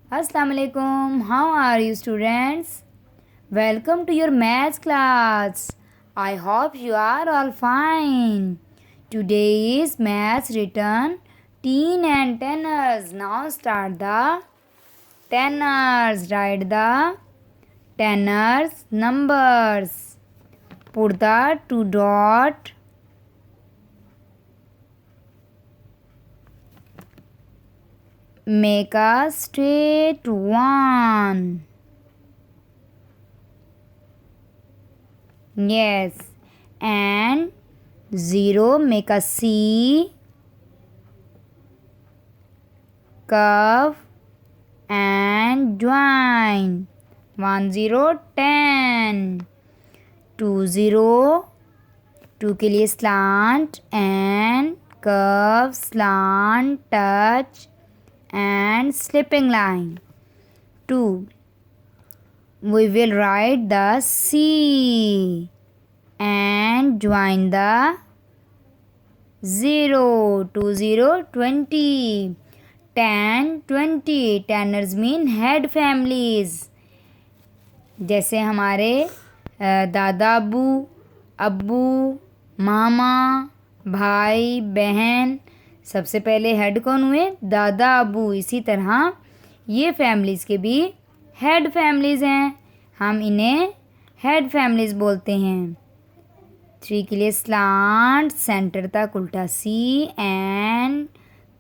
Assalamu alaikum. How are you, students? Welcome to your maths class. I hope you are all fine. Today is maths written teen and tenors. Now start the tenors. Write the tenors numbers. Put the two dot. Make a straight one. Yes. And 0 make a C. Curve and join. 1 0 10. 2 0 2 के लिए slant and curve, slant, touch and slipping line. 2. We will write the C and join the 0. 2 0 20. 10 20. Tanners mean head families. जैसे हमारे दादा अब्बू मामा भाई बहन, सबसे पहले हेड कौन हुए? दादा अब्बू। इसी तरह ये फैमिलीज़ के भी हेड फैमिलीज़ हैं, हम इन्हें हेड फैमिलीज़ बोलते हैं। 3 के लिए स्लांट, सेंटर तक उल्टा C and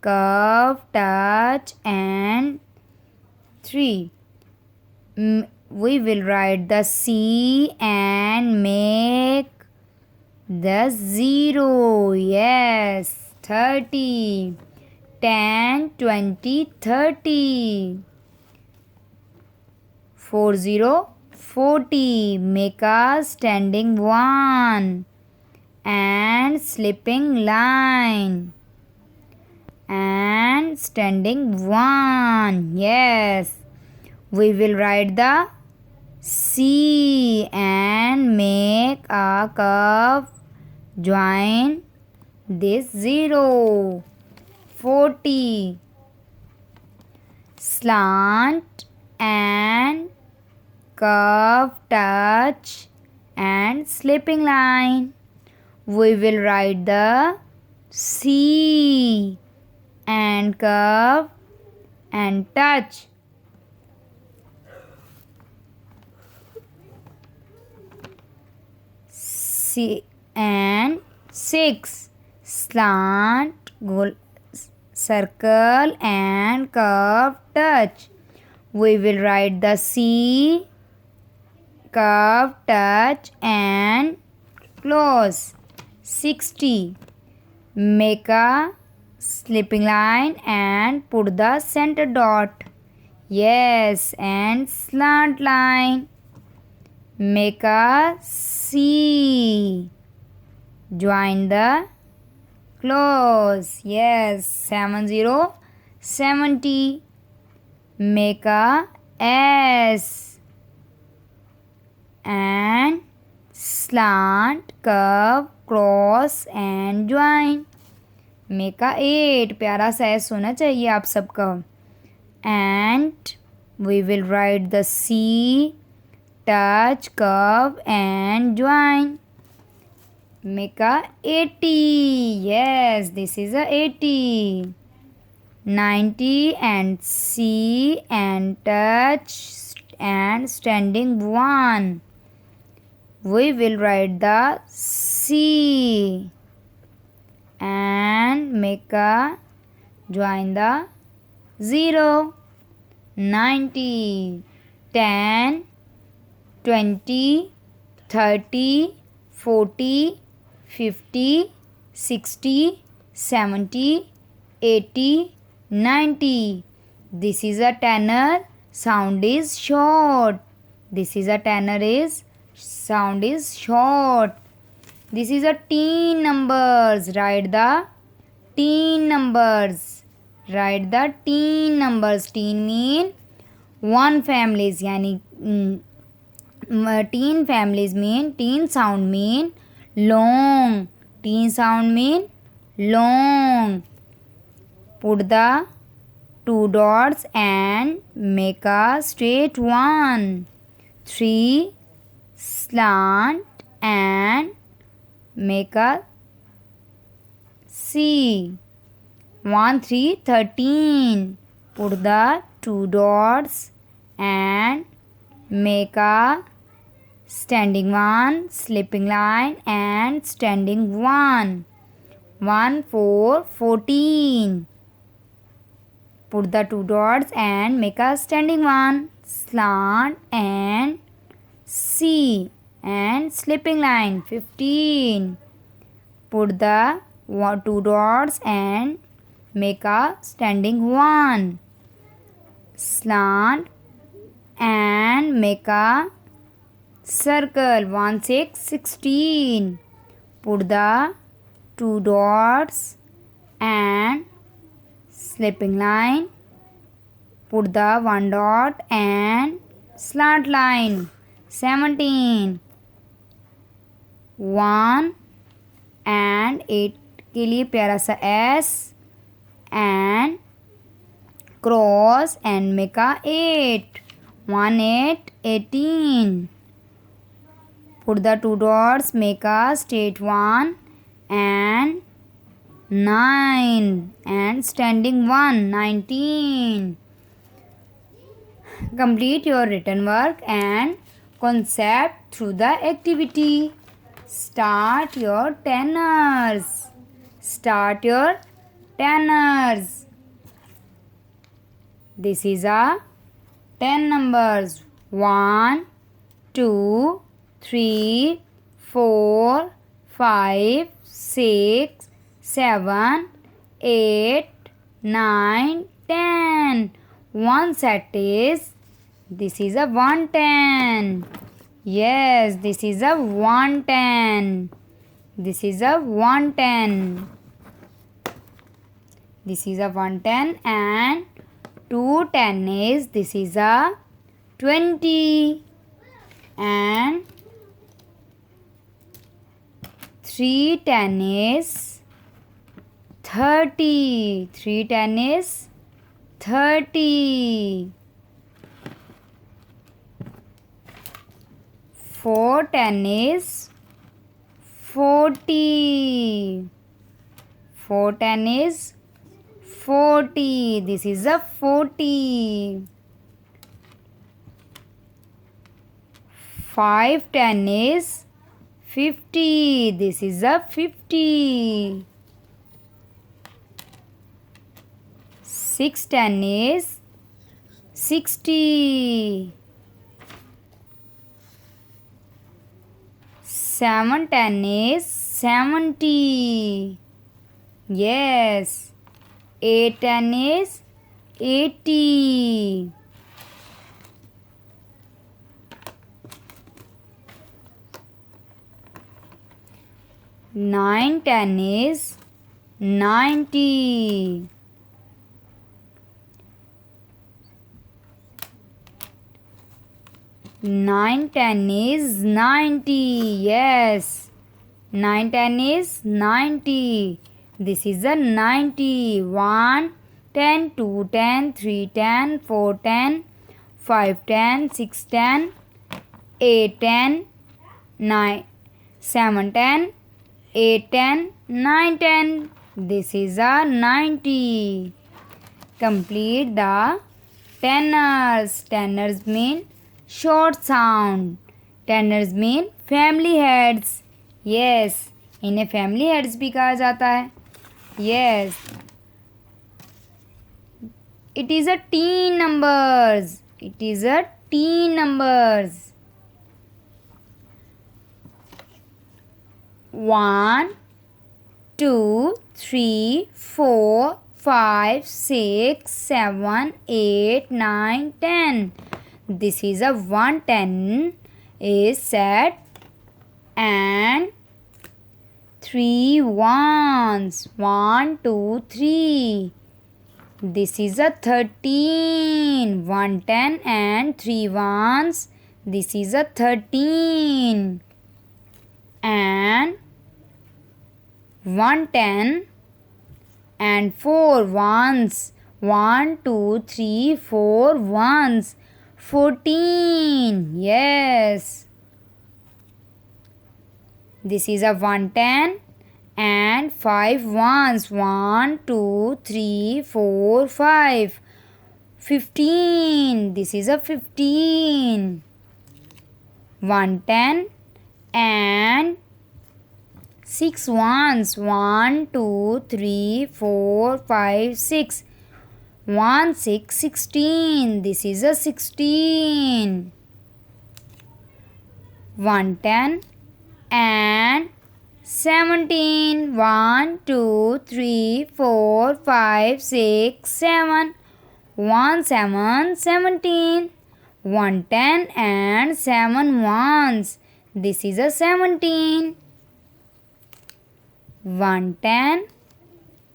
curve, touch and 3. We will write the C and make the 0. Yes. 30. 10 20 30. 40 40. Make a standing 1 and slipping line and standing 1. Yes. We will write the C and make a curve, join this 0. 40. Slant and curve, touch and slipping line. We will write the C and curve and touch. And 6. Slant, circle and curve, touch. We will write the C, curve, touch and close. 60. Make a slipping line and put the center dot. Yes, and slant line. Make a C. Join the close. Yes. 70 70. Make a S and slant, curve, cross and join. Make a 8. प्यारा सा S होना चाहिए आप सबका. And we will write the C, touch, curve and join. Make a 80. Yes, this is a 80. 90 and C and touch and standing 1. We will write the C and make a join the 0. 90. 10 20 30 40 50 60 70 80 90. This is a tenor. Sound is short. This is a tenor is sound is short. This is a teen numbers. Write the teen numbers. Write the teen numbers. Teen mean one families. यानी teen families mean teen sound mean long. Teen sound mean long. Put the 2 dots and make a straight one. 3 slant and make a C. 1 3 13. Put the 2 dots and make a standing one, slipping line and standing one. 1 4 14. Put the 2 dots and make a standing one, slant and C and slipping line. 15. Put the 2 dots and make a standing one, slant and make a circle. 1 6 16. Put the 2 dots and slipping line. Put the 1 dot and slant line. 17. 1 and 8 के लिए प्यारा सा S and cross and make a 8. 1 8 18. Put the 2 dots, make a straight one and 9 and standing one. 19. Complete your written work and concept through the activity. Start your tanners. Start your tanners. This is a 10 numbers. 1 2 3 4 5 6 7 8 9 10. One set is, this is a 110. Yes, this is a 110. This is a 110. This is a 110 and 210 is, this is a 20 and 310 is 30. 310 is 30. 410 is 40. 410 is 40. This is a 40. 510 is 50. This is a 50. 610 is 60. 710 is 70. Yes. 810 is 80. 910 is 90. 910 is 90. Yes. 910 is 90. This is a 90. 1 10 2 10 3 10 4 10 5 10 6 10 8 10 9 7 10 8 10 9 10. This is a 90. Complete the tanners. Tanners mean short sound. Tanners mean family heads. Yes, इन्हें family heads भी कहा जाता है. Yes. It is a teen numbers. It is a teen numbers. 1 2 3 4 5 6 7 8 9 10. This is a 110 is set and 3 ones. 1 2 3. This is a 13. 110 and 3 ones. This is a 13 and 110 and 4 ones. 1, 2, 3, 4 ones. 14. Yes. This is a 110 and 5 ones. 1, 2, 3, 4, 5. 15. This is a 15. 110 and 6 ones. 1, 2, 3, 4, 5, 6. 1, 6, 16. This is a 16. 110 and 17. 1, 2, 3, 4, 5, 6, 7. 1, 7, 17. 110 and 7 ones. This is a 17. 110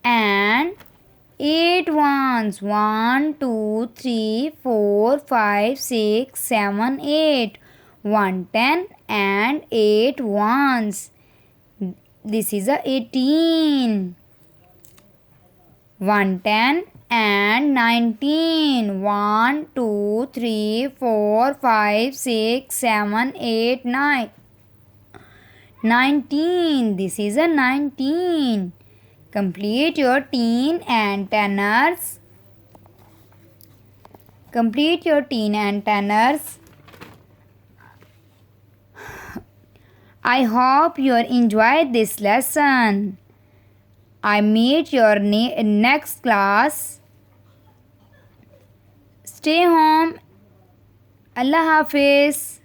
and 8 ones. 1, 2, 3, 4, 5, 6, 7, 8. 110 and 8 ones. This is a 18. 110 and 19. 1, 2, 3, 4, 5, 6, 7, 8, 9. 19. This is a 19. Complete your teen and tenors. Complete your teen and tenors. I hope you enjoyed this lesson. I meet your next class. Stay home. Allah Hafiz.